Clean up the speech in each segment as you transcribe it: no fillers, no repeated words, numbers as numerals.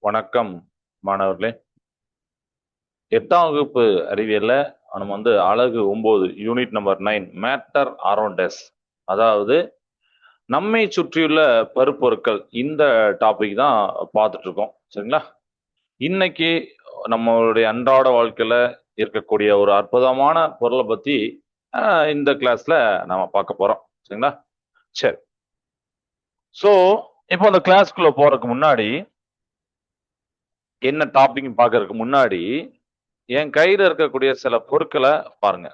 வணக்கம் மாணவர்களே. 8ஆம் வகுப்பு அறிவியல்ல நம்ம அலகு 9 unit number 9 matter around us, அதாவது நம்மை சுற்றியுள்ள பருப்பொருட்கள், இந்த டாபிக் தான் பார்த்துட்டு இருக்கோம். சரிங்களா? இன்னைக்கு நம்மளுடைய அன்றாட வாழ்க்கையில இருக்கக்கூடிய ஒரு அற்புதமான பொருளை பத்தி இந்த கிளாஸ்ல நாம பார்க்க போறோம். சரிங்களா? சரி. ஸோ இப்போ அந்த கிளாஸ்க்குள்ள போறதுக்கு முன்னாடி, என்ன டாபிக் பார்க்கறதுக்கு முன்னாடி என் கையில இருக்கக்கூடிய சில பொருட்களை பாருங்க.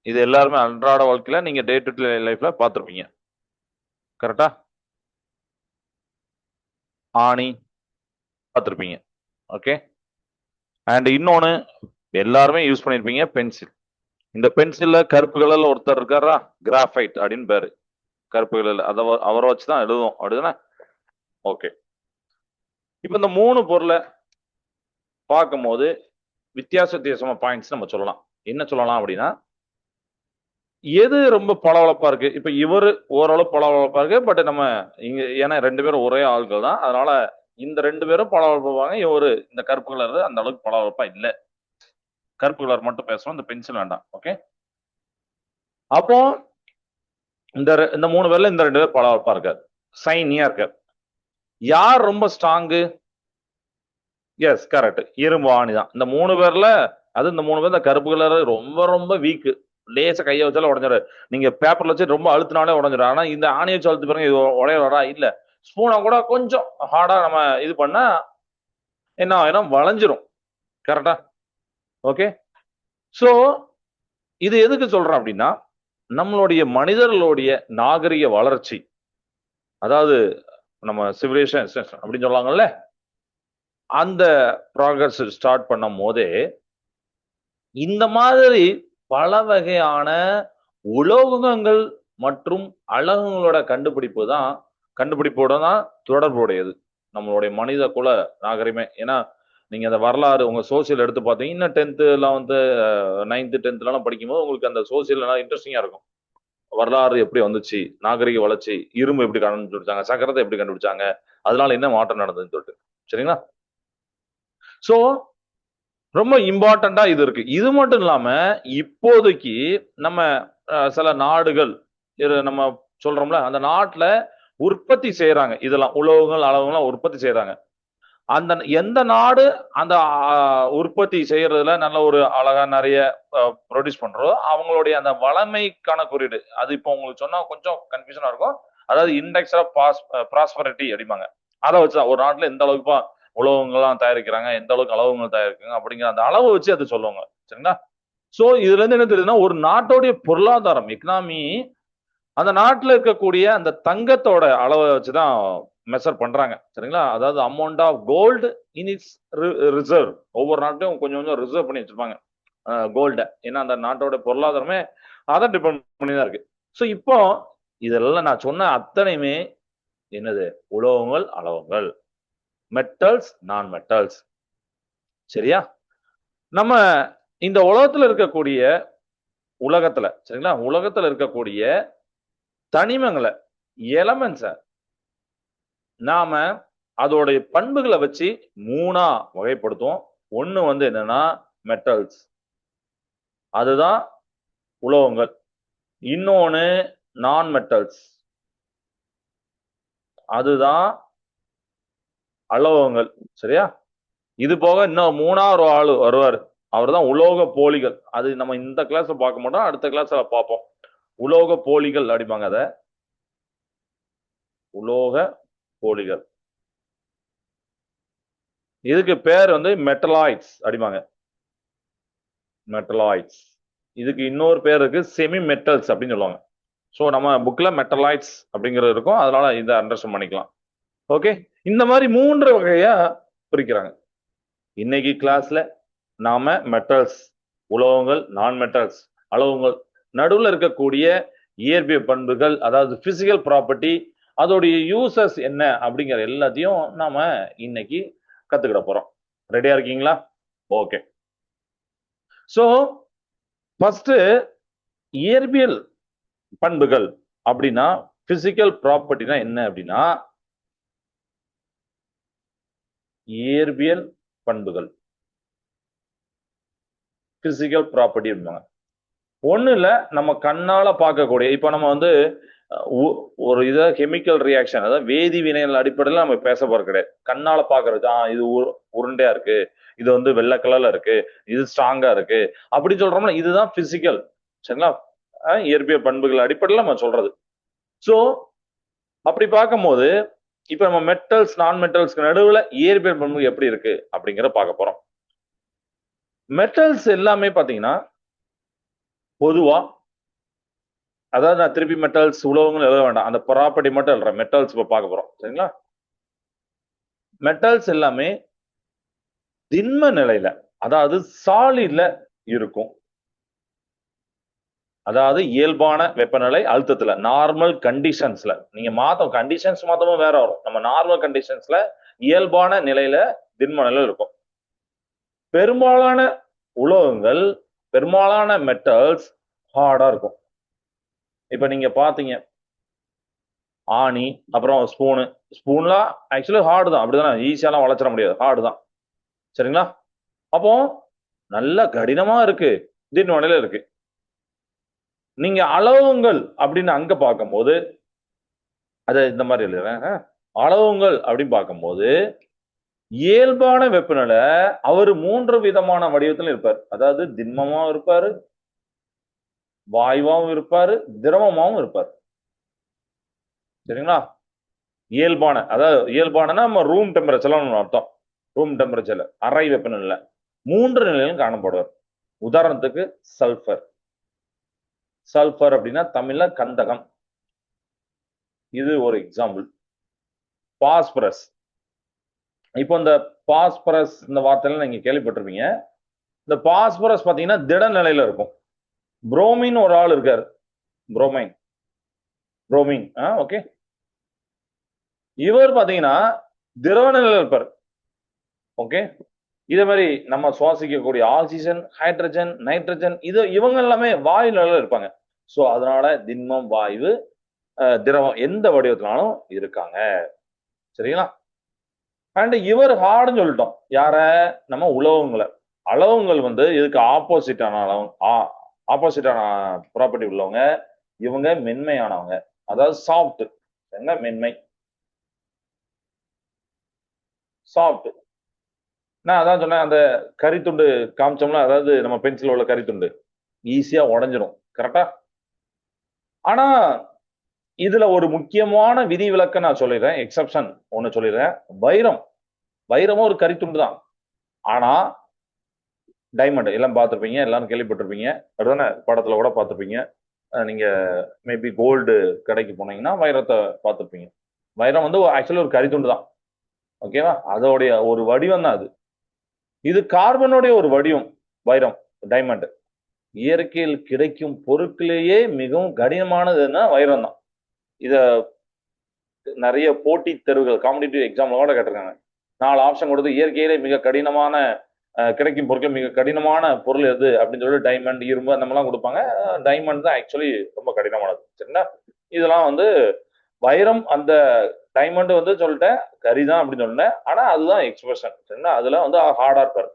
இது எல்லாருமே அன்றாட வாழ்க்கையில நீங்க டே டு டே லைஃப்ல பார்த்திருப்பீங்க. கரெக்டா? ஆணி பார்த்திருப்பீங்க. ஓகே. அண்ட் இன்னொன்னு எல்லாருமே யூஸ் பண்ணிருப்பீங்க, பென்சில். இந்த பென்சில்ல கருப்பு கலர்ல ஒருத்தர் இருக்காரா, கிராஃபைட் அப்படின்னு பேரு. கருப்பு கலர்ல அவரை வச்சுதான் எழுதுவோம், அப்படிதானே? ஓகே. இப்ப இந்த 3 பொருளை பார்க்கும்போது வித்தியாசமா பாயிண்ட்ஸ் நம்ம சொல்லலாம். என்ன சொல்லலாம் அப்படின்னா, எது ரொம்ப பளபளப்பா இருக்கு? இப்ப இவரு ஓரளவு பளபளப்பா இருக்கு. பட் நம்ம இங்க ஏன்னா 2 பேரும் ஒரே ஆள்கள் தான். அதனால இந்த 2 பேரும் பளபளப்பாங்க. இவரு இந்த கருப்பு கலர் அந்த அளவுக்கு பளபளப்பா இல்ல. கருப்பு கலர் மட்டும் பேசுறோம். இந்த பென்சில் வேண்டாம். ஓகே. அப்போ இந்த 3 பேர்ல இந்த 2 பேர் பளபளப்பா இருக்காரு. சைனியா இருக்காரு. யார் ரொம்ப ஸ்ட்ராங்கு? S, correct. இரும்பு ஆணி தான். இந்த 3 பேர்ல இந்த 3 பேர் இந்த கருப்பு கலர் ரொம்ப ரொம்ப வீக். லேசா கையை வச்சாலும் உடஞ்சிடாரு. நீங்க பேப்பர்ல வச்சு ரொம்ப அழுத்தினாலே உடஞ்சிடும். ஆனா இந்த ஆணியை வச்சு அழுத்து பாருங்க, இது உடையறா இல்ல. ஸ்பூனை கூட கொஞ்சம் ஹார்டா நம்ம இது பண்ணா என்ன ஆயிரும், வளைஞ்சிரும். கரெக்டா? ஓகே. சோ இது எதுக்கு சொல்றேன் அப்படின்னா, நம்மளுடைய மனிதர்களுடைய நாகரிக வளர்ச்சி, அதாவது நம்ம சிவிலைசேஷன் அப்படின்னு சொல்லுவாங்கல்ல, அந்த ப்ராக்ரஸ் ஸ்டார்ட் பண்ணும் போதே இந்த மாதிரி பல வகையான உலோகங்கள் மற்றும் அலகுகளோட கண்டுபிடிப்போட தான் தொடர்புடையது நம்மளுடைய மனித குல நாகரிகமே. ஏன்னா நீங்க அந்த வரலாறு உங்க சோசியல் எடுத்து பார்த்தீங்கன்னா, இன்னும் 10th 11th 9th 10th எல்லாம் படிக்கும்போது உங்களுக்கு அந்த சோசியல் இன்ட்ரெஸ்டிங்கா இருக்கும். வரலாறு எப்படி வந்துச்சு, நாகரிக வளர்ச்சி, இரும்பு எப்படி கண்டுபிடிச்சாங்க, சக்கரத்தை எப்படி கண்டுபிடிச்சாங்க, அதனால என்ன மாற்றம் நடந்ததுன்னு சொல்லிட்டு. சரிங்களா? சோ ரொம்ப இம்பார்ட்டண்டா இது இருக்கு. இது மட்டும் இல்லாம இப்போதைக்கு நம்ம சில நாடுகள் நம்ம சொல்றோம்ல, அந்த நாட்டுல உற்பத்தி செய்யறாங்க. இதெல்லாம் உலோகங்கள் அளவுகள்லாம் உற்பத்தி செய்யறாங்க. அந்த எந்த நாடு அந்த உற்பத்தி செய்யறதுல நல்ல ஒரு அழகா நிறைய ப்ரொடியூஸ் பண்றதோ அவங்களுடைய அந்த வளமைக்கான குறியீடு, அது இப்போ உங்களுக்கு சொன்னா கொஞ்சம் கன்ஃபியூஷனா இருக்கும். அதாவது இண்டெக்ஸ் ஆஃப் ப்ராஸ்பரிட்டி அப்படிம்பாங்க. அதை வச்சுதான் ஒரு நாட்டுல எந்த அளவுக்கு உலோகங்கள்லாம் தயாரிக்கிறாங்க, எந்த அளவுக்கு அளவுகள் தயாரிக்கிறாங்க அப்படிங்கிற அந்த அளவை வச்சு அது சொல்லுவாங்க. சரிங்களா? சோ இதுல இருந்து என்ன தெரியுதுன்னா, ஒரு நாட்டோடைய பொருளாதாரம், எக்கனாமி, அந்த நாட்டுல இருக்கக்கூடிய அந்த தங்கத்தோட அளவை வச்சுதான் மெஷர் பண்றாங்க. சரிங்களா? அதாவது amount of gold in its reserve. ஒவ்வொரு நாட்டையும் கொஞ்சம் கொஞ்சம் ரிசர்வ் பண்ணி வச்சிருப்பாங்க கோல்ட. ஏன்னா அந்த நாட்டோட பொருளாதாரமே அதை டிபெண்ட் பண்ணி தான் இருக்கு. ஸோ இப்போ இதெல்லாம் நான் சொன்ன அத்தனையுமே என்னது? உலோகங்கள், அளவுகள், மெட்டல்ஸ், நான் மெட்டல்ஸ். சரியா? நம்ம இந்த உலகத்துல இருக்கக்கூடிய தனிமங்களை, எலமெண்ட்ஸ நாம அதோடைய பண்புகளை வச்சு 3ஆ வகைப்படுத்துவோம். ஒண்ணு என்னன்னா மெட்டல்ஸ், அதுதான் உலோகங்கள். இன்னொன்னு நான் மெட்டல்ஸ், அதுதான் அலோகங்கள். சரியா? இது போக இன்னும் 3ஆவது ஒரு ஆளு வருவாரு, அவர் தான் உலோக போலிகள். அது நம்ம இந்த கிளாஸ்ல பார்க்க மாட்டோம், அடுத்த கிளாஸ்ல பார்ப்போம். உலோக போலிகள் அடிப்பாங்க. அத உலோக போலிகள். இதுக்கு பேர் மெட்டலாய்ட்ஸ் அடிப்பாங்க. மெட்டலாய்ட்ஸ். இதுக்கு இன்னொரு பேர் இருக்கு, செமி மெட்டல்ஸ் அப்படின்னு சொல்லுவாங்க. ஸோ நம்ம புக்ல மெட்டலாய்ட்ஸ் அப்படிங்கிறது இருக்கும், அதனால இதை அண்டர்ஸ்டாண்ட் பண்ணிக்கலாம். ஓகே. இந்த மாதிரி 3 வகையா பிரிக்கிறாங்க. இன்னைக்கு கிளாஸ்ல நாம மெட்டல்ஸ், உலோகங்கள், நான் மெட்டல்ஸ், அளவுகள், நடுவில் இருக்கக்கூடிய இயற்பியல் பண்புகள், அதாவது பிசிக்கல் ப்ராப்பர்ட்டி, அதோடைய யூசஸ் என்ன அப்படிங்கிற எல்லாத்தையும் நாம இன்னைக்கு கத்துக்கிட போறோம். ரெடியா இருக்கீங்களா? ஓகே. சோ ஃபர்ஸ்ட் இயற்பியல் பண்புகள் அப்படின்னா, பிசிக்கல் ப்ராப்பர்ட்டினா என்ன அப்படின்னா, இயற்பியல் பண்புகள், பிசிக்கல் ப்ராப்பர்ட்டி அப்படிம்பாங்க. ஒண்ணு இல்ல, நம்ம கண்ணால பார்க்கக்கூடிய, இப்ப நம்ம வந்து ஒரு இத கெமிக்கல் ரியாக்ஷன், அதாவது வேதி வினைகள் அடிப்படையில் நம்ம பேச போறது கிடையாது. கண்ணால பாக்குறது, இது உருண்டையா இருக்கு, இது வந்து வெள்ளை கலர்ல இருக்கு, இது ஸ்ட்ராங்கா இருக்கு அப்படி சொல்றோம்னா இதுதான் பிசிக்கல். சரிங்களா? இயற்பியல் பண்புகள் அடிப்படையில் நம்ம சொல்றது. சோ அப்படி பார்க்கும்போது இப்ப நம்ம மெட்டல்ஸ் நான் மெட்டல்ஸ்க்கு நடுவுல இயற்பியல் பண்பு எப்படி இருக்கு அப்படிங்கிற பார்க்க போறோம். மெட்டல்ஸ் எல்லாமே பாத்தீங்கன்னா பொதுவா, அதாவது நான் திருப்பி மெட்டல்ஸ் உலோகங்கள் எழுத வேண்டாம், அந்த ப்ராப்பர்ட்டி மட்டும் எழுதுறேன். மெட்டல்ஸ் இப்ப பார்க்க போறோம். சரிங்களா? மெட்டல்ஸ் எல்லாமே திண்ம நிலையில, அதாவது சாலிட்ல இருக்கும். அதாவது இயல்பான வெப்பநிலை அழுத்தத்துல, நார்மல் கண்டிஷன்ஸ்ல. நீங்க கண்டிஷன்ஸ் மாத்தமும் வேற வரும். நம்ம நார்மல் கண்டிஷன்ஸ்ல இயல்பான நிலையில திண்ம நிலையில இருக்கும். பெரும்பாலான உலோகங்கள், பெரும்பாலான மெட்டல்ஸ் ஹார்டா இருக்கும். இப்ப நீங்க பாத்தீங்க ஆணி, அப்புறம் ஸ்பூன்லாம் ஆக்சுவலி ஹார்டு தான், அப்படிதானே? ஈஸியாலாம் வளைச்சிட முடியாது, ஹார்டு தான். சரிங்களா? அப்போ நல்ல கடினமா இருக்கு, திண்ம நிலையில இருக்கு. நீங்க அளவுங்கள் அப்படின்னு அங்க பார்க்கும்போது, அத இந்த மாதிரி எழுதுறேன். அளவுங்கள் அப்படின்னு பார்க்கும்போது இயல்பான வெப்பநிலை அவர் 3 விதமான வடிவத்தில் இருப்பார். அதாவது திண்மமாவும் இருப்பாரு, வாயுவாவும் இருப்பாரு, திரவமாவும் இருப்பார். சரிங்களா? இயல்பான, அதாவது இயல்பானனா நம்ம ரூம் டெம்பரேச்சர்ல அர்த்தம். ரூம் டெம்பரேச்சர்ல, அறை வெப்பநிலை 3 நிலையிலும் காணப்படுவார். உதாரணத்துக்கு சல்பர். சல்பர் அப்படின்னா தமிழ்ல கந்தகம். இது ஒரு எக்ஸாம்பிள். பாஸ்பரஸ். இப்போ இந்த பாஸ்பரஸ் இந்த வார்த்தையில நீங்க கேள்விப்பட்டிருப்பீங்க. இந்த பாஸ்பரஸ் பாத்தீங்கன்னா திட நிலையில இருக்கும். புரோமின் ஒரு ஆள் இருக்காரு, புரோமின். ஓகே, இவர் பாத்தீங்கன்னா திரவ நிலையில இருப்பார். ஓகே, இதே மாதிரி நம்ம சுவாசிக்கக்கூடிய ஆக்சிஜன், ஹைட்ரஜன், நைட்ரஜன், இவங்க எல்லாமே வாயு நிலையில இருப்பாங்க. சோ அதனால திண்மம், வாயு, திரவம் எந்த வடிவத்தினாலும் இருக்காங்க. சரிங்களா? அண்ட் இவர் ஹார்டுன்னு சொல்லிட்டோம். யார? நம்ம உலோகங்களை. அளவுங்கள் வந்து இதுக்கு ஆப்போசிட்டான ஆப்போசிட்டான ப்ராப்பர்ட்டி உள்ளவங்க. இவங்க மென்மையானவங்க, அதாவது சாஃப்ட். என்ன மென்மை? சாஃப்ட். நான் அதான் சொன்னேன், அந்த கரித்துண்டு காமிச்சோம்னா, அதாவது நம்ம பென்சில் உள்ள கரித்துண்டு ஈஸியா உடஞ்சிடும். கரெக்டா? ஆனா இதுல ஒரு முக்கியமான விதி விலக்க நான் சொல்லிடுறேன், எக்ஸப்ஷன் ஒண்ணு சொல்லிடுறேன். வைரமும் ஒரு கரித்துண்டு தான். ஆனா டைமண்ட் எல்லாம் பார்த்திருப்பீங்க, எல்லாரும் கேள்விப்பட்டிருப்பீங்க, அப்படிதானே? படத்துல கூட பார்த்திருப்பீங்க. நீங்க மேபி கோல்டு கடைக்கு போனீங்கன்னா வைரத்தை பார்த்திருப்பீங்க. வைரம் வந்து ஆக்சுவலி ஒரு கரித்துண்டு தான். ஓகேவா? அதோடைய ஒரு வடிவம் தான் அது. இது கார்பனுடைய ஒரு வடிவம். வைரம், டைமண்ட் இயற்கையில் கிடைக்கும் பொருட்களிலேயே மிகவும் கடினமானதுன்னா வைரம் தான். இத நிறைய போட்டி தேர்வுகள், காம்படிட்டிவ் எக்ஸாம்ல கூட கேட்டிருக்காங்க. 4 ஆப்ஷன் கொடுத்து இயற்கையிலே மிக கடினமான கிடைக்கும் பொருட்கள், மிக கடினமான பொருள் எது அப்படின்னு சொல்லி டைமண்ட், இரும்பு அந்த மாதிரிலாம் கொடுப்பாங்க. டைமண்ட் தான் ஆக்சுவலி ரொம்ப கடினமானது. சரிங்களா? இதெல்லாம் வந்து வைரம், அந்த டைமண்ட் வந்து சொல்லிட்டேன் கரிதான் அப்படின்னு சொன்னேன். ஆனா அதுதான் எக்ஸ்பிரஷன். சரிங்களா? அதுல வந்து ஹார்டா இருப்பாரு.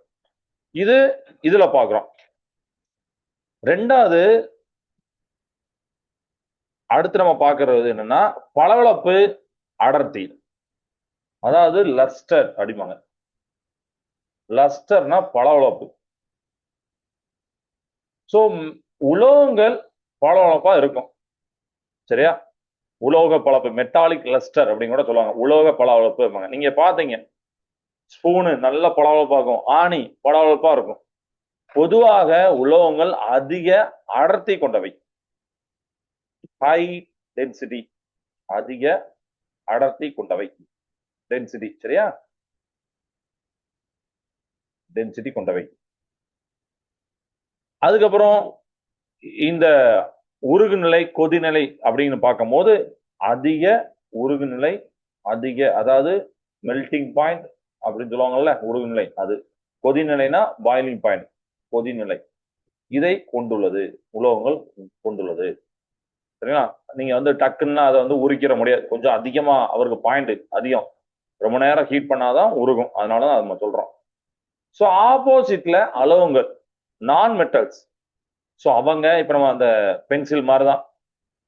இதுல பாக்குறோம். ரெண்டாவது, அடுத்து நம்ம பாக்குறது என்னன்னா பளபளப்பு, அடர்த்தி, அதாவது லஸ்டர் அப்படிம்பாங்க. லஸ்டர்னா பளபளப்பு. சோ உலோகங்கள் பளபளப்பா இருக்கும். சரியா? உலோக பளபளப்பு, மெட்டாலிக் லஸ்டர் அப்படின்னு கூட சொல்லுவாங்க. உலோக பளபளப்பு. நீங்க பாத்தீங்க ஸ்பூனு நல்ல பளபளப்பா இருக்கும், ஆணி பளபளப்பா இருக்கும். பொதுவாக உலோகங்கள் அதிக அடர்த்தி கொண்டவை, ஹை டென்சிட்டி, அதிக அடர்த்தி கொண்டவை. டென்சிட்டி, சரியா? டென்சிட்டி கொண்டவை. அதுக்கப்புறம் இந்த உருகுநிலை, கொதிநிலை அப்படின்னு பார்க்கும்போது அதிக உருகுநிலை, அதாவது மெல்டிங் பாயிண்ட் அப்படின்னு சொல்லுவாங்கல்ல, உருகுநிலை. அது கொதிநிலைனா பாயிலிங் பாயிண்ட், கொதிநிலை. இதை கொண்டுள்ளது, உலோகங்கள் கொண்டுள்ளது. சரிங்களா? நீங்க வந்து டக்குன்னா அதை வந்து உரிக்கிற முடியாது, கொஞ்சம் அதிகமா அவருக்கு பாயிண்ட் அதிகம். ரொம்ப நேரம் ஹீட் பண்ணாதான் உருகும். அதனாலதான் நம்ம சொல்றோம். ஸோ ஆப்போசிட்ல அலோகங்கள் நான் மெட்டல்ஸ். ஸோ அவங்க இப்ப நம்ம அந்த பென்சில் மாதிரிதான்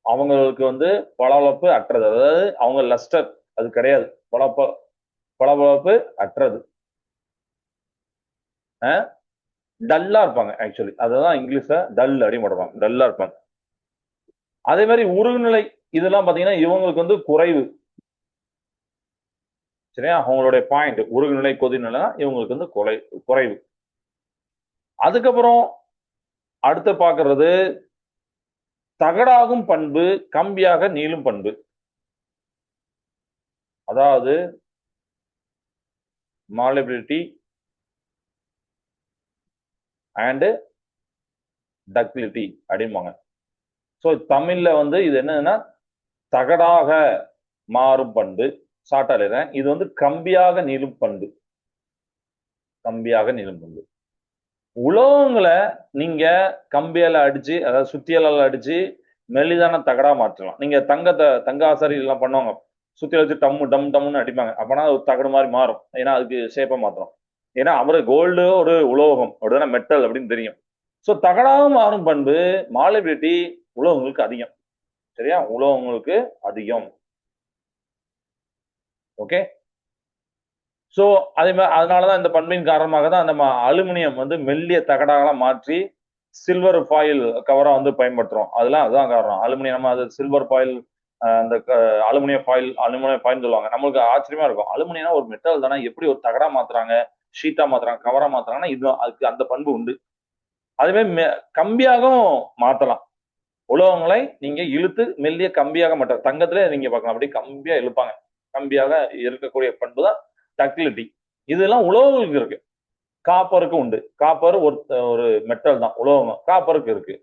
அவங்களுக்கு வந்து பளபளப்பு அற்றது. அதாவது அவங்க லஸ்டர் அது கிடையாது. பளபளப்பு அற்றது, டல்லா இருப்பாங்க. ஆக்சுவலி அததான் இங்கிலீஷ்ல டல் அப்படின்னு போடுவாங்க. டல்லா இருப்பாங்க. அதே மாதிரி உருகுநிலை இதெல்லாம் பாத்தீங்கன்னா இவங்களுக்கு வந்து குறைவு. சரியா? அவங்களுடைய பாயிண்ட் உருகுநிலை கொதிநிலை இவங்களுக்கு வந்து குறைவு. அதுக்கப்புறம் அடுத்து பாக்குறது தகடாகும் பண்பு, கம்பியாக நீளும் பண்பு. அதாவது மாலபிலிட்டி அண்ட் டக்டிலிட்டி அப்படிம்பாங்க. ஸோ தமிழ்ல வந்து இது என்னன்னா தகடாக மாறும் பண்பு. ஷார்ட்டா எழுதுறேன். இது வந்து கம்பியாக நீளும் பண்பு. கம்பியாக நீளும் பண்பு. உலோகங்களை நீங்க கம்பியால அடிச்சு, அதாவது சுத்தியலால அடிச்சு மெல்லிதான தகடா மாற்றலாம். நீங்க தங்க ஆசாரி எல்லாம் பண்ணுவாங்க. சுத்தி வச்சு டம்முன்னு அடிப்பாங்க. அப்பனா ஒரு தகடு மாதிரி மாறும். ஏன்னா அதுக்கு ஷேப்பா மாத்திரம். ஏன்னா அவரு கோல்டு ஒரு உலோகம் அப்படின்னா மெட்டல் அப்படின்னு தெரியும். ஸோ தகடாக மாறும் பண்பு மாலபிலிட்டி உலோகங்களுக்கு அதிகம். சரியா? உலோகங்களுக்கு அதிகம். ஓகே. ஸோ அதே மாதிரி அதனாலதான் இந்த பண்பின் காரணமாக தான் நம்ம அலுமினியம் வந்து மெல்லிய தகடாக மாற்றி சில்வர் ஃபாயில் கவரா வந்து பயன்படுத்துறோம். அதெல்லாம் அதுதான் காரணம். அலுமினியம் நம்ம அது சில்வர் ஃபாயில், அந்த அலுமினியம் ஃபாயில் சொல்லுவாங்க. நம்மளுக்கு ஆச்சரியமா இருக்கும். அலுமினியம் ஒரு மெட்டல் தானே, எப்படி ஒரு தகடா மாத்துறாங்க, ஷீட்டா மாத்துறாங்க, கவரா மாத்துறாங்கன்னா இது அதுக்கு அந்த பண்பு உண்டு. அதுவே கம்பியாகவும் மாத்தலாம். உலோகங்களை நீங்க இழுத்து மெல்லிய கம்பியாக மாற்ற தங்கத்துல நீங்க பார்க்கலாம். அப்படியே கம்பியா இழுப்பாங்க. கம்பியாக இருக்கக்கூடிய பண்பு தான் டக்டிலிட்டி. இதெல்லாம் உலோகங்களுக்கு இருக்கு. காப்பருக்கு உண்டு. காப்பர் ஒரு மெட்டல் தான், உலோகம். காப்பருக்கு இருக்கு.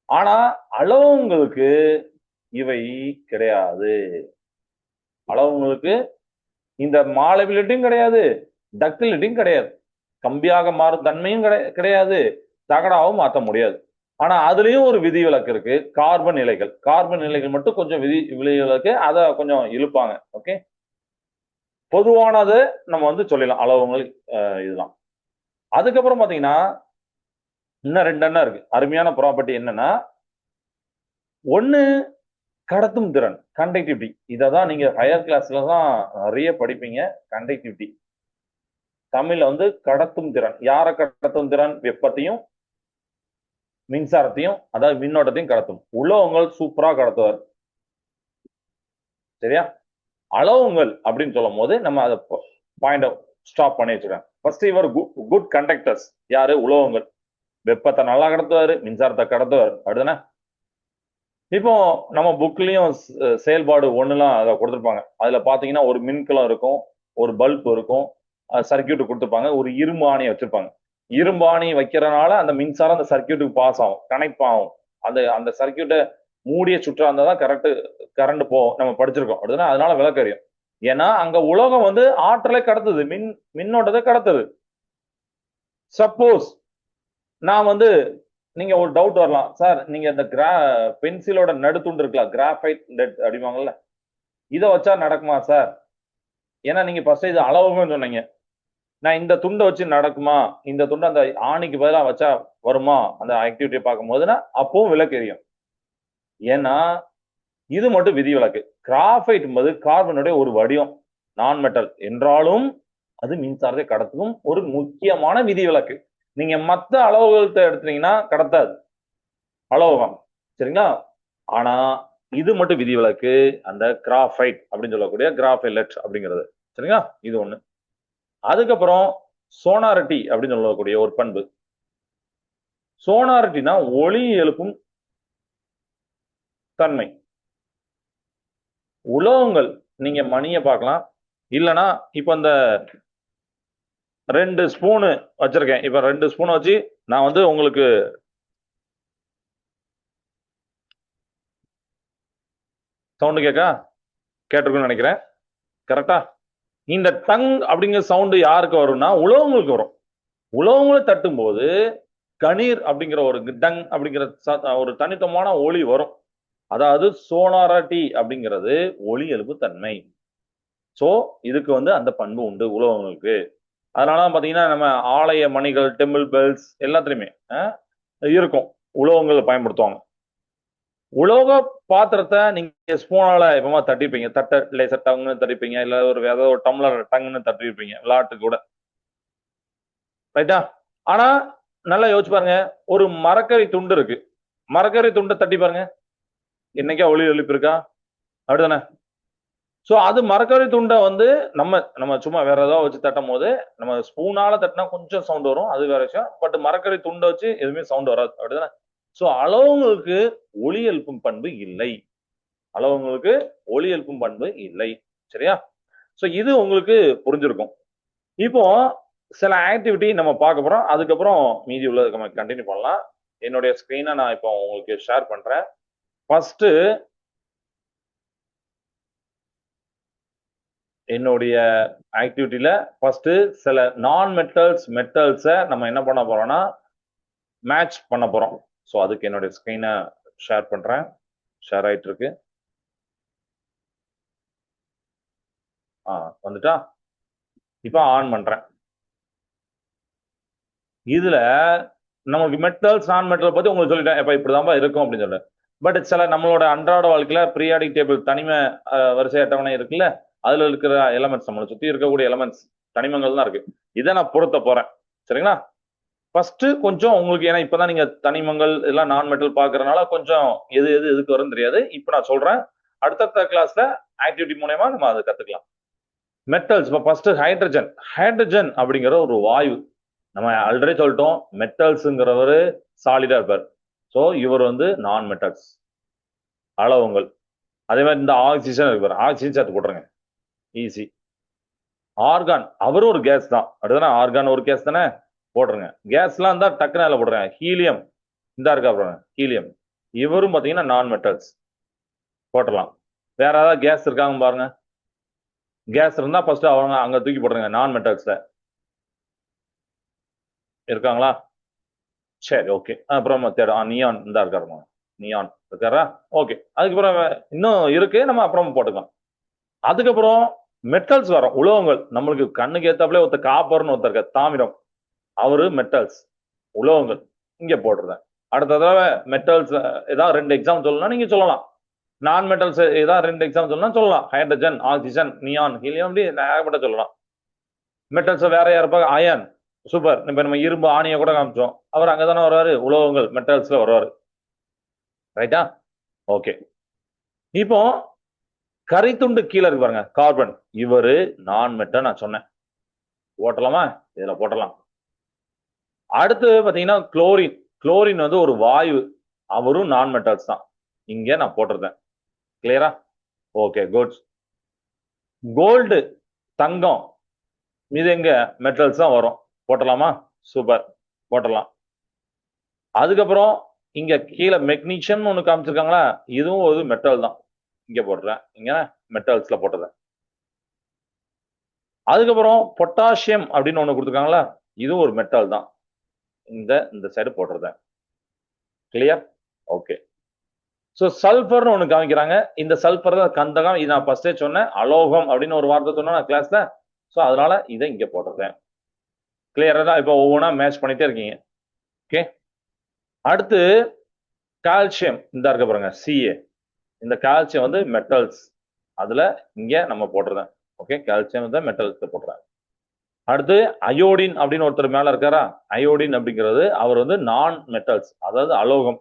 ஆனா அலோகங்களுக்கு இவை கிடையாது. அலோகங்களுக்கு இந்த மாலபிலிட்டியும் கிடையாது, டக்டிலிட்டியும் கிடையாது. கம்பியாக மாறும் தன்மையும் கிடையாது, தகடாவும் மாற்ற முடியாது. ஆனா அதுலயும் ஒரு விதிவிலக்கு இருக்கு. கார்பன் நிலைகள் மட்டும் கொஞ்சம் விதிவிலக்கு. அதை கொஞ்சம் இழுப்பாங்க. ஓகே. பொதுவானது நம்ம வந்து சொல்லலாம் அலோகங்கள் இதுதான். அதுக்கப்புறம் பாத்தீங்கன்னா இன்னும் 2 எண்ணம் இருக்கு. அருமையான ப்ராப்பர்ட்டி என்னன்னா, ஒண்ணு கடத்தும் திறன், கண்டக்டிவிட்டி. இததான் நீங்க ஹையர் கிளாஸ்ல தான் நிறைய படிப்பீங்க. கண்டக்டிவிட்டி தமிழ்ல வந்து கடத்தும் திறன். யார கடத்தும் திறன்? வெப்பத்தையும் மின்சாரத்தையும், அதாவது மின்னோட்டத்தையும் கடத்தும். உலோகங்கள் சூப்பரா கடத்துவார். சரியா? அலோகங்கள் அப்படின்னு சொல்லும் போது நம்ம அதை பாயிண்ட் ஸ்டாப் பண்ணி வச்சுக்கிறேன். ஃபர்ஸ்ட் இவர் குட் கண்டக்டர்ஸ். யாரு? உலோகங்கள். வெப்பத்தை நல்லா கடத்துவாரு, மின்சாரத்தை கடத்துவார். அப்படிதானே? இப்போ நம்ம புக்லயும் செயல்பாடு ஒண்ணுலாம் அதை கொடுத்துருப்பாங்க. அதுல பாத்தீங்கன்னா ஒரு மின்கலம் இருக்கும், ஒரு பல்ப் இருக்கும், சர்க்கியூட் கொடுத்துருப்பாங்க, ஒரு இரும்பு ஆணியை வச்சிருப்பாங்க. இரும்பு ஆணி வைக்கிறதுனால அந்த மின்சாரம் அந்த சர்க்கியூட்டுக்கு பாஸ் ஆகும், கனெக்ட் ஆகும். அந்த சர்க்கியூட்டை மூடிய சுற்றா இருந்தாதான் கரண்ட் போகும். நம்ம படிச்சிருக்கோம். அப்படின்னா அதனால விளக்கறியும். ஏன்னா அங்க உலோகம் வந்து ஆற்றலை கடத்துது, மின்னோட்டத்தை கடத்துது. சப்போஸ் நான் வந்து நீங்க ஒரு டவுட் வரலாம், சார் நீங்க இந்த பென்சிலோட நடுத்துண்டு இருக்கலாம், கிராஃபைட் லெட் அப்படிவாங்கல்ல, இதை வச்சா நடக்குமா சார்? ஏன்னா நீங்க ஃபர்ஸ்ட் இது அளவுன்னு சொன்னீங்க. நான் இந்த துண்டை வச்சு நடக்குமா, இந்த துண்டை அந்த ஆணிக்கு பதிலாக வச்சா வருமா அந்த ஆக்டிவிட்டியை பார்க்கும் போதுன்னா அப்பவும் விளக்கு எரியும். ஏன்னா இது மட்டும் விதிவிலக்கு. கிராஃபைட் என்பது கார்பனுடைய ஒரு வடிவம், நான் மெட்டல் என்றாலும் அது மின்சாரத்தை கடத்தும் ஒரு முக்கியமான விதிவிலக்கு. நீங்க மத்த அளவுகள்கிட்ட எடுத்தீங்கன்னா கடத்தாது அலோகம். சரிங்களா? ஆனா இது மட்டும் விதிவிலக்கு, அந்த கிராஃபைட் அப்படின்னு சொல்லக்கூடிய கிராஃபைலட் அப்படிங்கிறது. சரிங்களா? இது ஒண்ணு. அதுக்கப்புறம் சோனாரிட்டி அப்படின்னு சொல்லக்கூடிய ஒரு பண்பு. சோனாரிட்டினா ஒளி எழுப்பும் தன்மை. உலோகங்கள் நீங்க மணியை பார்க்கலாம். இல்லைன்னா இப்ப இந்த 2 ஸ்பூனு வச்சிருக்கேன். இப்ப 2 ஸ்பூன் வச்சு நான் வந்து உங்களுக்கு சவுண்டு கேட்டிருக்குன்னு நினைக்கிறேன். கரெக்டா? இந்த டங் அப்படிங்கிற சவுண்டு யாருக்கு வரும்னா உலோகங்களுக்கு வரும். உலோகங்களை தட்டும் போது கணீர் அப்படிங்கிற ஒரு டங் அப்படிங்கிற ஒரு தனித்துவமான ஒளி வரும். அதாவது சோனாரிட்டி அப்படிங்கிறது ஒளி எழுப்பு தன்மை. ஸோ இதுக்கு வந்து அந்த பண்பு உண்டு உலோகங்களுக்கு. அதனால பாத்தீங்கன்னா நம்ம ஆலய மணிகள், டெம்பிள் பெல்ஸ் எல்லாத்துலயுமே இருக்கும் உலோகங்கள் பயன்படுத்துவாங்க. உலோக பாத்திரத்தை நீங்க ஸ்பூனால எப்பமா தட்டிப்பீங்க, தட்ட லேசா டங்குன்னு தட்டிப்பீங்க, இல்ல ஒரு ஏதோ ஒரு டம்ளர் டங்குன்னு தட்டிருப்பீங்க விளையாட்டு கூட, ரைட்டா? ஆனா நல்லா யோசிச்சு பாருங்க, ஒரு மரக்கறி துண்டு இருக்கு, மரக்கறி துண்டை தட்டி பாருங்க, என்னைக்கா ஒளி எழுப்பி இருக்கா? அப்படிதானே? சோ அது மரக்கறி துண்டை வந்து நம்ம நம்ம சும்மா வேற ஏதாவது வச்சு தட்டும் போது நம்ம ஸ்பூனால தட்டினா கொஞ்சம் சவுண்ட் வரும், அது வேற விஷயம். பட் மரக்கறி துண்டை வச்சு எதுவுமே சவுண்ட் வராது, அப்படிதானே? சோ அளவுங்களுக்கு ஒலி எழுப்பும் பண்பு இல்லை, அளவுங்களுக்கு ஒலி எழுப்பும் பண்பு இல்லை. சரியா? சோ இது உங்களுக்கு புரிஞ்சிருக்கும். இப்போ சில ஆக்டிவிட்டி நம்ம பார்க்க போறோம், அதுக்கப்புறம் மீதி உள்ளதுக்கு நம்ம கண்டினியூ பண்ணலாம். என்னுடைய ஸ்கிரீனை நான் இப்போ உங்களுக்கு ஷேர் பண்றேன். ஃபர்ஸ்ட் என்னுடைய ஆக்டிவிட்டியில ஃபர்ஸ்ட் சில நான் மெட்டல்ஸ் மெட்டல்ஸை நம்ம என்ன பண்ண போறோம்னா மேட்ச் பண்ண போறோம். ஸோ அதுக்கு என்னுடைய ஸ்கிரீனை ஷேர் பண்றேன். ஷேர் ஆயிட்டு இருக்கு. வந்துட்டா? இப்போ ஆன் பண்றேன். இதுல நமக்கு மெட்டல்ஸ் நான் மெட்டல் பத்தி உங்களுக்கு சொல்லிட்டேன், எப்ப இப்படிதான் இருக்கும் அப்படின்னு சொல்லிட்டு. பட் சில நம்மளோட அன்றாட வாழ்க்கையில பீரியாடிக் டேபிள் தனிம வரிசை அட்டவணை இருக்குல்ல, அதுல இருக்கிற எலமெண்ட்ஸ், நம்மளை சுத்தி இருக்கக்கூடிய எலமெண்ட்ஸ் தனிமங்கள் தான் இருக்கு. இதை நான் பொருத்த போறேன். சரிங்களா? ஃபர்ஸ்ட் கொஞ்சம் உங்களுக்கு, ஏன்னா இப்பதான் நீங்க தனிமங்கள் இதெல்லாம் நான் மெட்டல் பாக்குறதுனால கொஞ்சம் எது எது எதுக்கு வரும்னு தெரியாது. இப்ப நான் சொல்றேன், அடுத்தடுத்த கிளாஸ்ல ஆக்டிவிட்டி மூலயமா நம்ம அதை கத்துக்கலாம். மெட்டல்ஸ் இப்போ ஃபர்ஸ்ட் ஹைட்ரஜன். ஹைட்ரஜன் அப்படிங்கிற ஒரு வாயு, நம்ம ஆல்ரெடி சொல்லிட்டோம், மெட்டல்ஸ்ங்கிறவர் சாலிடா இருப்பார். ஸோ இவர் வந்து நான் மெட்டல்ஸ் அளவுங்கள். அதே மாதிரி இந்த ஆக்சிஜன் இருப்பார், ஆக்சிஜன் சேர்த்து போட்டுருங்க, ஈஸி. ஆர்கான், அவரும் ஒரு கேஸ் தான், அப்படிதானே? ஆர்கான் ஒரு கேஸ் தானே, போட்டுருங்க. கேஸ்லாம் இருந்தா டக்குன்னு அதில் போட்டுருங்க. ஹீலியம் இந்த இருக்கா பாருங்க, ஹீலியம், இவரும் பார்த்தீங்கன்னா நான் மெட்டல்ஸ், போட்டுடலாம். வேற ஏதாவது கேஸ் இருக்காங்க பாருங்க, கேஸ் இருந்தா ஃபர்ஸ்ட் அவங்க அங்க தூக்கி போட்டுருங்க நான் மெட்டல்ஸ்ல. இருக்காங்களா? சரி, ஓகே. அப்புறம் தேடும் நியான் இந்த இருக்காருமா, நியான் இருக்காரா? ஓகே. அதுக்கப்புறம் இன்னும் இருக்கு, நம்ம அப்புறம் போட்டுக்கலாம். அதுக்கப்புறம் மெட்டல்ஸ் வரும், உலோகங்கள். நம்மளுக்கு கண்ணுக்கு ஏத்தாப்புல ஒருத்தர் காப்பர்னு ஒருத்தர் இருக்க, தாமிரம், அவரு மெட்டல்ஸ், உலோகங்கள், இங்க போட்டுருந்தேன். அடுத்த தடவை மெட்டல்ஸ் ஏதாவது 2 எக்ஸாம் சொல்லலாம், நீங்க சொல்லலாம். நான் மெட்டல்ஸ் ஏதாவது 2 எக்ஸாம் சொல்லலாம், சொல்லலாம். ஹைட்ரஜன், ஆக்சிஜன், நியான், ஹீலியம், அப்படி ஏகப்பட்ட சொல்லலாம். மெட்டல்ஸ் வேற யாருப்பாங்க? Iron, super. இப்ப நம்ம இரும்பு ஆணியை கூட காமிச்சோம், அவர் அங்கதானே வருவாரு, உலோகங்கள் மெட்டல்ஸ்ல வருவாரு, ரைட்டா? ஓகே. இப்போ கரித்துண்டு கீழே இருக்கு பாருங்க, கார்பன், இவரு நான் மெட்டல் நான் சொன்னேன், போட்டலாமா? இதுல போட்டலாம். அடுத்து பாத்தீங்கன்னா குளோரின். குளோரின் வந்து ஒரு வாயு, அவரும் நான் மெட்டல்ஸ் தான், இங்க நான் போட்டிருந்தேன். கிளியரா? Okay, good. கோல்டு, தங்கம், இது எங்க மெட்டல்ஸ் தான் வரும், போட்டலாமா? சூப்பர், போட்டலாம். அதுக்கப்புறம் இங்க கீழே மெக்னீசியம் ஒண்ணு காமிச்சிருக்காங்களா, இதுவும் ஒரு மெட்டல் தான், இங்க போடுறேன், இங்க மெட்டல்ஸ்ல போட்டுறேன். அதுக்கப்புறம் பொட்டாசியம் அப்படின்னு ஒண்ணு கொடுத்துருக்காங்களா, இதுவும் ஒரு மெட்டல் தான், இந்த சைடு போட்டுறேன். கிளியர்? ஓகே. ஸோ சல்ஃபர்னு ஒண்ணு காமிக்கிறாங்க, இந்த சல்ஃபர் தான் கந்தகம், இது நான் ஃபர்ஸ்டே சொன்னேன், அலோகம் அப்படின்னு ஒரு வார்த்தை சொன்னேன் கிளாஸ்ல. ஸோ அதனால இதை இங்க போட்டுறேன். கிளியரா தான்? இப்போ ஒவ்வொன்றா மேட்ச் பண்ணிட்டே இருக்கீங்க. ஓகே. அடுத்து கால்சியம், இந்த இருக்க பாருங்க, சிஏ, இந்த கால்சியம் வந்து மெட்டல்ஸ், அதுல இங்க நம்ம போட்டுறேன். ஓகே, கால்சியம் வந்து மெட்டல்ஸ் போட்டுறேன். அடுத்து அயோடின் அப்படின்னு ஒருத்தர் மேல இருக்காரா, அயோடின் அப்படிங்கிறது அவர் வந்து நான் மெட்டல்ஸ், அதாவது அலோகம்,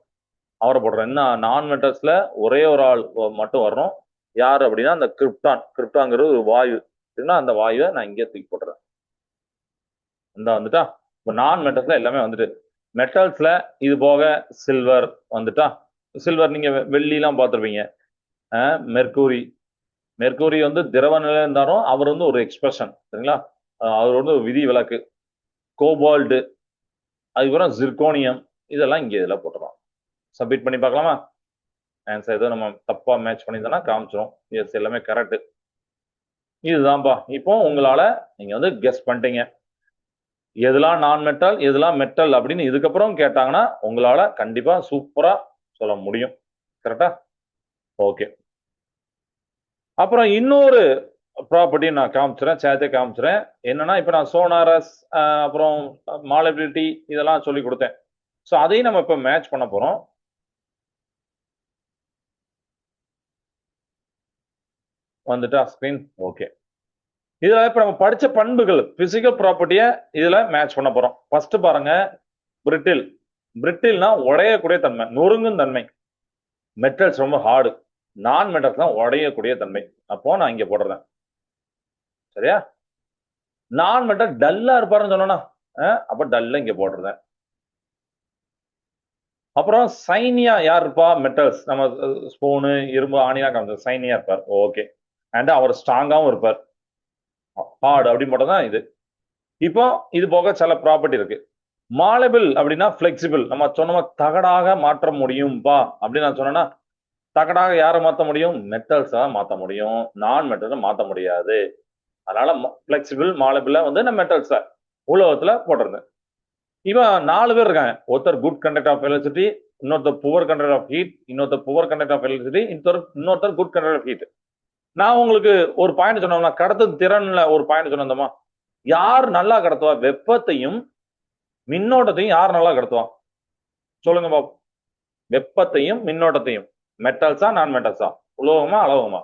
அவரை போடுறேன். என்ன நான் மெட்டல்ஸ்ல ஒரே ஒரு ஆள் மட்டும் வரணும், யார் அப்படின்னா அந்த கிரிப்டான். கிரிப்டான்ங்கிறது ஒரு வாயு, அந்த வாயுவை நான் இங்கே தூக்கி போட்டுறேன். இந்த வந்துட்டா? இப்போ நான் மெட்டல்ஸ்ல எல்லாமே வந்துட்டு. மெட்டல்ஸ்ல இது போக சில்வர் வந்துட்டா. சில்வர் நீங்க வெள்ளிலாம் பார்த்துருப்பீங்க. மெர்க்கூரி, மெர்க்கூரி வந்து திரவ நிலையில இருந்தாலும் அவர் வந்து ஒரு எக்ஸ்பிரஷன், சரிங்களா? அவர் வந்து ஒரு விதி விலக்கு. கோபால்டு, அதுக்கப்புறம் ஜிர்கோனியம், இதெல்லாம் இங்கே இதில் போட்டுறோம். சப்மிட் பண்ணி பார்க்கலாமா? ஆன்சர் ஏதோ நம்ம தப்பா மேட்ச் பண்ணியிருந்தோம்னா காமிச்சிடும். எஸ், எல்லாமே கரெக்ட். இதுதான்ப்பா. இப்போ உங்களால நீங்க வந்து கெஸ் பண்ணிட்டீங்க, எதெல்லாம் நான் மெட்டல் எதெல்லாம் மெட்டல் அப்படின்னு இதுக்கப்புறம் கேட்டாங்கன்னா உங்களால கண்டிப்பா சூப்பரா சொல்ல முடியும். கரெக்டா? ஓகே. அப்புறம் இன்னொரு ப்ராப்பர்ட்டி நான் காமிச்சிடறேன், சேர்த்தே காமிச்சிடறேன். என்னன்னா இப்ப நான் சோனாரஸ் அப்புறம் மாலபிலிட்டி இதெல்லாம் சொல்லி கொடுத்தேன். ஸோ அதையும் நம்ம இப்ப மேட்ச் பண்ண போறோம். வந்துட்டா ஸ்கிரீன்? ஓகே. இதுல இப்ப நம்ம படிச்ச பண்புகள் பிசிக்கல் ப்ராப்பர்ட்டிய இதுல மேட்ச் பண்ண போறோம். ஃபர்ஸ்ட் பாருங்க, பிரிட்டில். பிரிட்டில்னா உடையக்கூடிய தன்மை, நொறுங்கும் தன்மை. மெட்டல்ஸ் ரொம்ப ஹார்டு. நான் மெட்டல்ஸ் தான் உடையக்கூடிய தன்மை. அப்போ நான் இங்க போடுறேன். சரியா? நான் மெட்டல் டல்லா இருப்பாருன்னு சொன்னா அப்ப டல்ல இங்க போடுறேன். அப்புறம் சைனியா யார் இருப்பா? மெட்டல்ஸ் நம்ம ஸ்பூனு இரும்பு ஆணியா காமிச்சோம். சைனியா இருப்பார். ஓகே. அண்ட் அவர் ஸ்ட்ராங்காவும் இருப்பார். ஹார்டு அப்படின்னு போட்டதான் இது. இப்போ இது போக சில ப்ராப்பர்ட்டி இருக்கு. மாலபிள் அப்படின்னா பிளெக்சிபிள். நம்ம சொன்ன தகடாக மாற்ற முடியும்பா அப்படின்னு நான் சொன்னேன்னா, தகடாக யாரை மாற்ற முடியும்? மெட்டல்ஸ் தான் மாற்ற முடியும். நான் மெட்டல்ஸ் மாற்ற முடியாது. அதனால பிளெக்சிபிள் மாலபிள வந்து நான் மெட்டல்ஸ் உலோகத்துல போட்டிருந்தேன். இவன் 4 பேர் இருக்காங்க. ஒருத்தர் குட் கண்டக்ட் ஆஃப் எலக்ட்ரிசிட்டி, இன்னொருத்தர் புவர் கண்டக்ட் ஆஃப் ஹீட், இன்னொருத்தர் புவர் கண்டக்ட் ஆஃப் எலக்ட்ரிசிட்டி, இன்னொருத்தர் குட் கண்டக்ட் ஆஃப் ஹீட். நான் உங்களுக்கு ஒரு பாயிண்ட் சொன்னோம்னா, கடத்தும் திறன்ல ஒரு பாயிண்ட் சொன்னோமா, யார் நல்லா கடத்துவா? வெப்பத்தையும் மின்னோட்டத்தையும் யார் நல்லா கடத்துவா? சொல்லுங்க பாப்போம். வெப்பத்தையும் மின்னோட்டத்தையும். மெட்டல்ஸா நான் மெட்டல்ஸா? உலோகமா அலோகமா?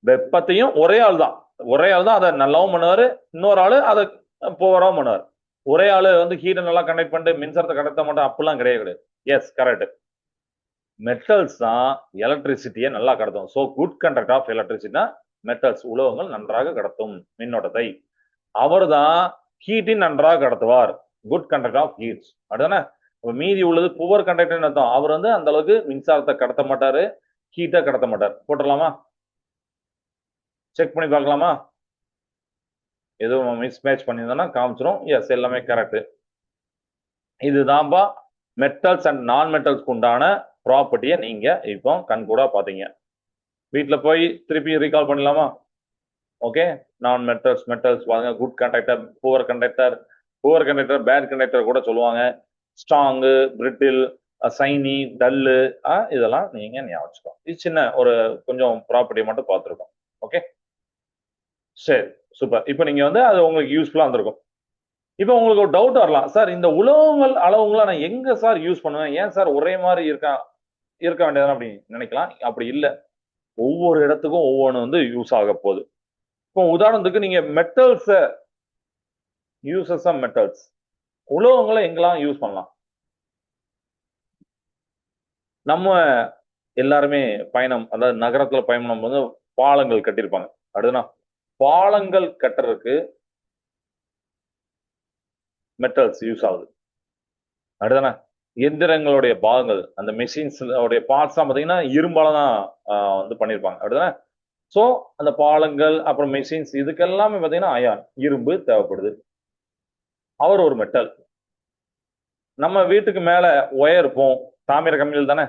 வெப்பத்தையும் ஒரே ஆள் தான். ஒரே ஆள் தான் அதை நல்லாவும் பண்ணுவாரு, இன்னொரு ஆளு அதை புவராவும் பண்ணுவார். ஒரே ஆளு வந்து ஹீட்டை நல்லா கனெக்ட் பண்ணிட்டு மின்சாரத்தை கடத்த மாட்டோம் அப்படிலாம் கிடையாது. S, correct. மெட்டல்ஸ் தான் எலக்ட்ரிசிட்டியை நல்லா கடத்தும். ஸோ குட் கண்டக்ட் ஆஃப் எலக்ட்ரிசிட்டினா மெட்டல்ஸ் உலோகங்கள் நன்றாக கடத்தும் மின்னோட்டத்தை. அவர் தான் ஹீட்டின் நன்றாக கடத்துவார். Good conduct of heats. அப்படிதானே? மீதி உள்ளது புவர் கண்டக்டர் அர்த்தம். அவர் வந்து அந்த அளவுக்கு மின்சாரத்தை கடத்த மாட்டாரு, ஹீட்டை கடத்த மாட்டார். போட்டுடலாமா? செக் பண்ணி பார்க்கலாமா? எதுவும் மிஸ் மேட்ச் பண்ணியிருந்தோம்னா காமிச்சிரும். எஸ், எல்லாமே கரெக்ட். இதுதான்பா மெட்டல்ஸ் அண்ட் நான் மெட்டல்ஸ்க்கு உண்டான ப்ராப்பர்ட்டியை நீங்க இப்போ கண் கூட பாத்தீங்க. வீட்டுல போய் திருப்பி ரீகால் பண்ணலாமா? ஓகே. நான் மெட்டல்ஸ் பாருங்க, good conductor, poor conductor, poor conductor bad conductor கூட சொல்லுவாங்க. ஸ்ட்ராங்கு, பிரிட்டில், சைனி, டல்லு, இதெல்லாம் நீங்க ஞாபகம் வச்சுக்கோ. இது சின்ன ஒரு கொஞ்சம் ப்ராப்பர்ட்டி மட்டும் பார்த்துருக்கோம். ஓகே, சரி, சூப்பர். இப்போ நீங்க வந்து அது உங்களுக்கு யூஸ்ஃபுல்லா இருந்திருக்கும். இப்போ உங்களுக்கு ஒரு டவுட் வரலாம், சார் இந்த உலோகங்கள் அளவுங்களை நான் எங்க சார் யூஸ் பண்ணுவேன்? ஏன் சார் ஒரே மாதிரி இருக்க வேண்டியதுன்னு அப்படி நினைக்கலாம். அப்படி இல்லை. ஒவ்வொரு இடத்துக்கும் ஒவ்வொன்று வந்து யூஸ் ஆக போகுது. இப்போ உதாரணத்துக்கு நீங்க மெட்டல்ஸ் யூசஸ் ஆஃப் மெட்டல்ஸ், உலோகங்களை எங்கெல்லாம் யூஸ் பண்ணலாம்? நம்ம எல்லாருமே பயணம், அதாவது நகரத்துல பயணம் வந்து பாலங்கள் கட்டியிருப்பாங்க. அடுத்தனா பாலங்கள் கட்டுறதுக்கு மெட்டல்ஸ் யூஸ் ஆகுது. அடுத்தனா எந்திரங்களுடைய பாகங்கள், அந்த மெஷின்ஸ் பார்ட்ஸ் தான் பாத்தீங்கன்னா இரும்பால தான் வந்து பண்ணியிருப்பாங்க. அடுத்தனா ஸோ அந்த பாலங்கள் அப்புறம் மெஷின்ஸ் இதுக்கெல்லாமே பாத்தீங்கன்னா அயான் இரும்பு தேவைப்படுது. அவர் ஒரு மெட்டல். நம்ம வீட்டுக்கு மேல ஒயர் இருப்போம், தாமிர கம்பிகள் தானே.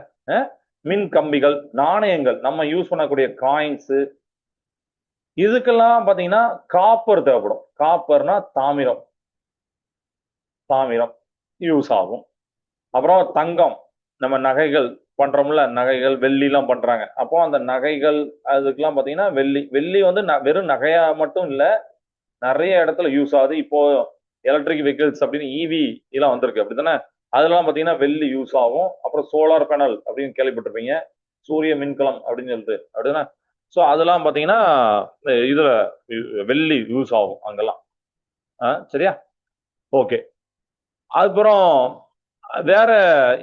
மின் கம்பிகள், நாணயங்கள், நம்ம யூஸ் பண்ணக்கூடிய காயின்ஸ், இதுக்கெல்லாம் பாத்தீங்கன்னா காப்பர் தேவைப்படும். காப்பர்னா தாமிரம், தாமிரம் யூஸ் ஆகும். அப்புறம் தங்கம், நம்ம நகைகள் பண்றோம்ல, நகைகள் வெள்ளி எல்லாம் பண்றாங்க. அப்போ அந்த நகைகள் அதுக்கெல்லாம் பாத்தீங்கன்னா வெள்ளி வந்து வெறும் நகையா மட்டும் இல்ல, நிறைய இடத்துல யூஸ் ஆகுது. இப்போ எலக்ட்ரிக் வெஹிக்கிள்ஸ் அப்படின்னு இவி எல்லாம் வந்திருக்கு, அப்படித்தானே? அதெல்லாம் பாத்தீங்கன்னா வெள்ளி யூஸ் ஆகும். அப்புறம் சோலார் பேனல் அப்படின்னு கேள்விப்பட்டிருப்பீங்க, சூரிய மின்கலம் அப்படின்னு சொல்லிட்டு, அப்படிதானே? ஸோ அதெல்லாம் பாத்தீங்கன்னா இதுல வெள்ளி யூஸ் ஆகும் அங்கெல்லாம். சரியா? ஓகே. அப்புறம் வேற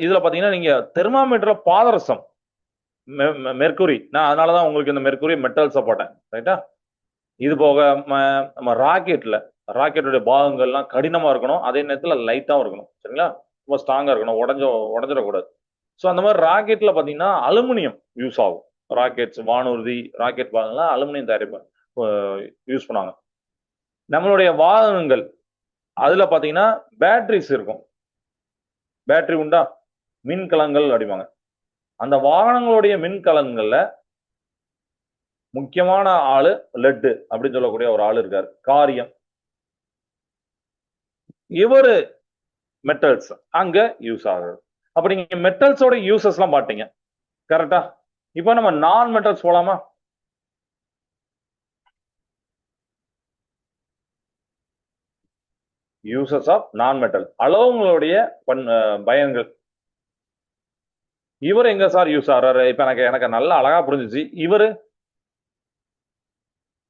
இதுல பாத்தீங்கன்னா நீங்க தெர்மாமீட்டர்ல பாதரசம், மெர்க்குரி, நான் அதனாலதான் உங்களுக்கு இந்த மெர்க்குரி மெட்டல்ஸை போட்டேன். ரைட்டா? இது போக நம்ம ராக்கெட்டுடைய பாகங்கள்லாம் கடினமா இருக்கணும், அதே நேரத்துல லைட்டாவும் இருக்கணும். சரிங்களா? ரொம்ப ஸ்ட்ராங்கா இருக்கணும், உடஞ்சிடக்கூடாது. ஸோ அந்த மாதிரி ராக்கெட்ல பாத்தீங்கன்னா அலுமினியம் யூஸ் ஆகும். ராக்கெட்ஸ், வானூர்தி, ராக்கெட் பாகங்கள்லாம் அலுமினியம் தயாரிப்பாங்க, யூஸ் பண்ணுவாங்க. நம்மளுடைய வாகனங்கள் அதுல பாத்தீங்கன்னா பேட்டரிஸ் இருக்கும். பேட்டரி உண்டா? மின்கலங்கள் அடிப்பாங்க. அந்த வாகனங்களுடைய மின்கலன்கள்ல முக்கியமான ஆளு லெட் அப்படின்னு சொல்லக்கூடிய ஒரு ஆளு இருக்காரு, காரியம். இவரு மெட்டல்ஸ் அங்க யூஸ் ஆகுது. அப்ப நீங்க மெட்டல்ஸோட யூசஸ் எல்லாம் பாத்தீங்க, கரெக்டா? இப்போ நம்ம நான் மெட்டல்ஸ் போலாமா? யூசஸ் ஆஃப் நான் மெட்டல், அளவுங்களுடைய பயன்கள். இவர் எங்க சார் யூஸ் ஆறாரு? இப்ப எனக்கு நல்லா அழகா புரிஞ்சிச்சு. இவரு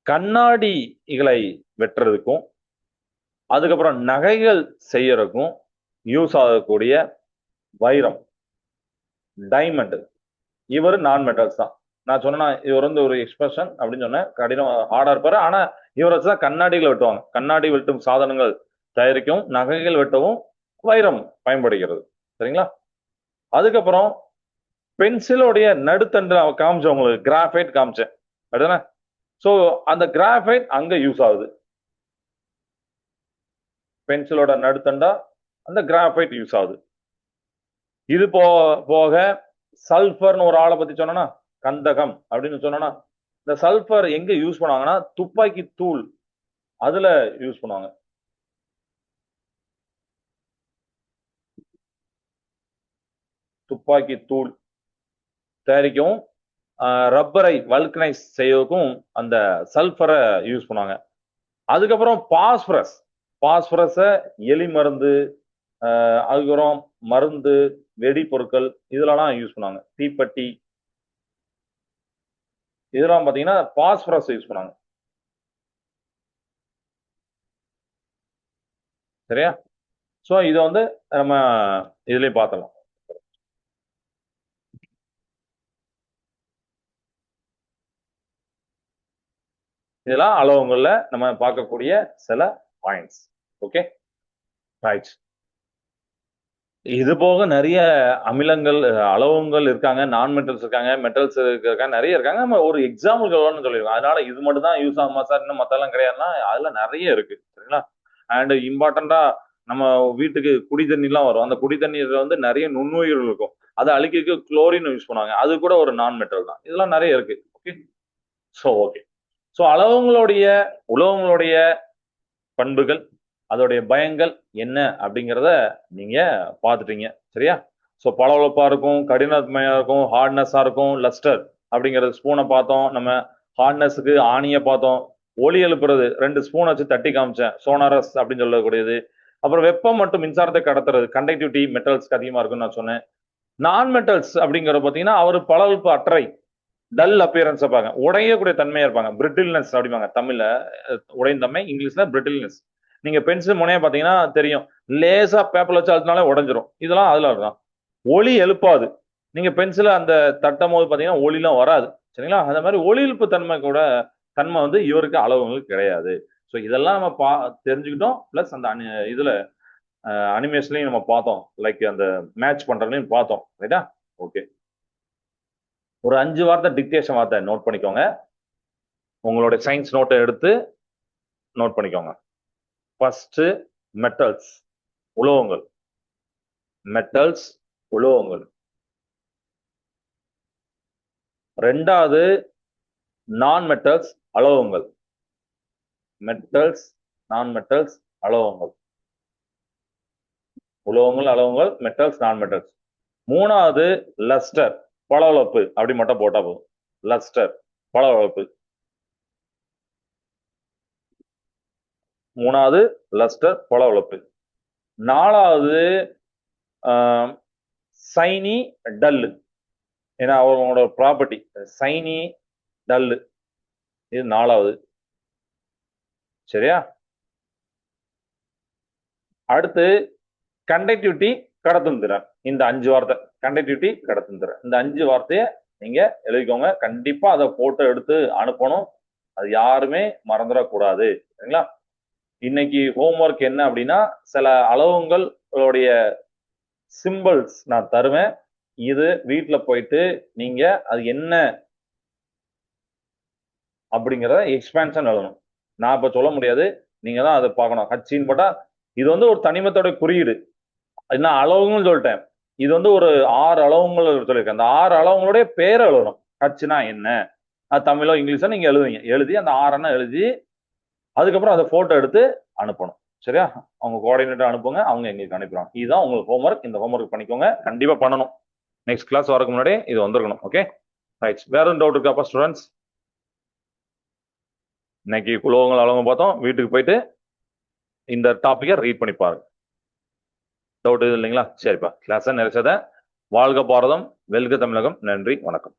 கண்ணாடிகளை வெட்டுறதுக்கும் அதுக்கப்புறம் நகைகள் செய்யறதுக்கும் யூஸ் ஆகக்கூடிய வைரம், டைமண்ட், இவர் நான் மெட்டல்ஸ் தான். நான் சொன்னா இவர் வந்து ஒரு எக்ஸ்பிரஷன் அப்படின்னு சொன்னேன், கடினம் ஹார்டா இருப்பாரு. ஆனா இவரை வச்சுதான் கண்ணாடிகள் வெட்டுவாங்க. கண்ணாடி வெட்டும் சாதனங்கள் தயாரிக்கவும் நகைகள் வெட்டவும் வைரம் பயன்படுகிறது. சரிங்களா? அதுக்கப்புறம் பென்சிலோடைய நடுத்தண்டு காமிச்சேன் உங்களுக்கு, கிராஃபைட் காமிச்சேன் அப்படிதானே? சோ அந்த கிராஃபைட் அங்க யூஸ் ஆகுது. பென்சிலோட நடுத்தண்டா அந்த கிராஃபைட் யூஸ் ஆகுது. இது போக சல்பர்னு ஒரு ஆளை பத்தி சொன்னா, கந்தகம் அப்படின்னு சொன்னா, இந்த சல்பர் எங்க யூஸ் பண்ணுவாங்கன்னா துப்பாக்கி தூள் அதுல யூஸ் பண்ணுவாங்க. துப்பாக்கி தூள் தயாரிக்கவும் ரப்பரை வல்கனைஸ் செய்யவும் அந்த சல்பரை யூஸ் பண்ணுவாங்க. அதுக்கப்புறம் பாஸ்பரஸ், பாஸ்பரஸ எலி மருந்து, அதுக்கப்புறம் மருந்து, வெடிப்பொருட்கள் இதுலலாம் யூஸ் பண்ணுவாங்க. தீப்பெட்டி இதெல்லாம் பாத்தீங்கன்னா பாஸ்பரஸ் யூஸ் பண்ணாங்க. சரியா? சோ இத வந்து நம்ம இதுலயும் பார்த்தலாம். இதெல்லாம் அளவுங்கள்ல நம்ம பார்க்கக்கூடிய சில பாயிண்ட்ஸ். Okay, right. இது போக நிறைய அமிலங்கள், அளவுங்கள் இருக்காங்க, நான் மெட்டல்ஸ் இருக்காங்க, மெட்டல்ஸ் இருக்காங்க, நிறைய இருக்காங்க. நம்ம ஒரு எக்ஸாம்பிள் சொல்லிருக்கோம். அதனால இது மட்டும் தான் யூஸ் ஆகுமா சார், இன்னும் மத்தெல்லாம் கிடையாதுன்னா அதுல நிறைய இருக்கு. சரிங்களா? அண்ட் இம்பார்ட்டண்டா நம்ம வீட்டுக்கு குடி தண்ணி எல்லாம் வரும். அந்த குடி தண்ணீர்ல வந்து நிறைய நுண்ணுயிர்கள் இருக்கும். அதை அழிக்க குளோரின் யூஸ் பண்ணுவாங்க. அது கூட ஒரு நான் மெட்டல் தான். இதெல்லாம் நிறைய இருக்கு. Okay, okay. ஸோ அளவுங்களுடைய உலோகங்களுடைய பண்புகள், அதோடைய பயங்கள் என்ன அப்படிங்கிறத நீங்க பார்த்துட்டீங்க. சரியா? ஸோ பளபளப்பா இருக்கும், கடினத்தன்மையா இருக்கும், ஹார்ட்னஸா இருக்கும். லஸ்டர் அப்படிங்கிறது ஸ்பூனை பார்த்தோம். நம்ம ஹார்ட்னஸுக்கு ஆணியை பார்த்தோம். ஒலி எழுப்புறது 2 ஸ்பூன் வச்சு தட்டி காமிச்சேன், சோனாரஸ் அப்படின்னு சொல்லக்கூடியது. அப்புறம் வெப்பம் மற்றும் மின்சாரத்தை கடத்துறது, கண்டக்டிவிட்டி மெட்டல்ஸ்க்கு அதிகமா இருக்குன்னு நான் சொன்னேன். நான் மெட்டல்ஸ் அப்படிங்கிறது பார்த்தீங்கன்னா அவர் பளபளப்பு அற்றை, டல் அப்பியரன்ஸ் இருப்பாங்க, உடையக்கூடிய தன்மையா இருப்பாங்க. பிரிட்டில்னஸ் அப்படிப்பாங்க தமிழ்ல, உடையும் தன்மை, இங்கிலீஷ்ல பிரிட்டில்னஸ். நீங்க பென்சில் முனைய பாத்தீங்கன்னா தெரியும், லேசா பேப்பர் வச்சு அழுத்தினாலே உடஞ்சிரும். இதெல்லாம் அதுல இருக்கும். ஒளி எழுப்பாது. நீங்க பென்சில அந்த தட்டும் போது பாத்தீங்கன்னா ஒளிலாம் வராது. சரிங்களா? அந்த மாதிரி ஒளி எழுப்பு தன்மை கூட தன்மை வந்து இவருக்கு அளவுங்களுக்கு கிடையாது. ஸோ இதெல்லாம் நம்ம தெரிஞ்சுக்கிட்டோம். பிளஸ் அந்த இதுல அனிமேஷன்லையும் நம்ம பார்த்தோம், லைக் அந்த மேட்ச் பண்றதுலையும் பார்த்தோம். ரைட்டா? ஓகே. ஒரு 5 வார்த்தை டிக்டேஷன் வார்த்தை நோட் பண்ணிக்கோங்க. உங்களோட சயின்ஸ் நோட்டை எடுத்து நோட் பண்ணிக்கோங்க. ஃபர்ஸ்ட் மெட்டல்ஸ், உலோகங்கள். மெட்டல்ஸ், உலோகங்கள். ரெண்டாவது நான் மெட்டல்ஸ், அலோகங்கள். மெட்டல்ஸ், நான் மெட்டல்ஸ், அலோகங்கள். உலோகங்கள், அலோகங்கள், மெட்டல்ஸ், நான் மெட்டல்ஸ். மூணாவது லஸ்டர், பளபளப்பு. அப்படி மட்டும் போட்டா போதும். லஸ்டர், பளபளப்பு. மூணாவது லஸ்டர், பளபளப்பு. நாலாவது சைனி, டல்லு. ஏன்னா அவங்களோட ப்ராப்பர்ட்டி சைனி, டல்லு. இது நாலாவது. சரியா? அடுத்து கண்டக்டிவிட்டி, கடத்தும் திறன். இந்த 5 வார்த்தை, கண்டக்டிவிட்டி, கடத்தும் திறன், இந்த 5 வார்த்தையை நீங்க எழுதிக்கோங்க. கண்டிப்பா அதை போட்டோ எடுத்து அனுப்பணும். அது யாருமே மறந்துடக்கூடாது. சரிங்களா? இன்னைக்கு ஹோம்ஒர்க் என்ன அப்படின்னா, சில அளவுங்களுடைய சிம்பிள்ஸ் நான் தருவேன். இது வீட்டுல போயிட்டு நீங்க அது என்ன அப்படிங்கிறத எக்ஸ்பான்ஷன் எழுதணும். நான் இப்ப சொல்ல முடியாது, நீங்க தான் அதை பார்க்கணும். ஹச்சின்னு போட்டா இது வந்து ஒரு தனிமத்தோட குறியீடு. நான் அளவுங்கள்னு சொல்லிட்டேன். இது வந்து ஒரு 6 அளவுங்கள் சொல்லியிருக்கேன். அந்த 6 அளவுங்களுடைய பேரை எழுதணும். ஹச்னா என்ன, அது தமிழோ இங்கிலீஷோ நீங்க எழுதுவீங்க. எழுதி அந்த 6 எழுதி அதுக்கப்புறம் அதை போட்டோ எடுத்து அனுப்பணும். சரியா? அவங்க கோஆர்டினேட்டர் அனுப்புங்க, அவங்க எங்களுக்கு அனுப்பிடுவாங்க. இதுதான் உங்களுக்கு ஹோம்ஒர்க். இந்த ஹோம்ஒர்க் பண்ணிக்கோங்க, கண்டிப்பா பண்ணணும். நெக்ஸ்ட் கிளாஸ் வரக்கு முன்னாடி இது வந்திருக்கணும். ஓகே. ரைட், வேற எதுவும் டவுட் இருக்காப்பா ஸ்டூடெண்ட்ஸ்? இன்னைக்கு குலோகங்கள் அளவு பார்த்தோம். வீட்டுக்கு போயிட்டு இந்த டாபிக்கை ரீட் பண்ணி பாருங்க. டவுட் இல்லைங்களா? சரிப்பா, கிளாஸை நிறைச்சதை வாழ்க பாரதம், வெல்க தமிழகம். நன்றி, வணக்கம்.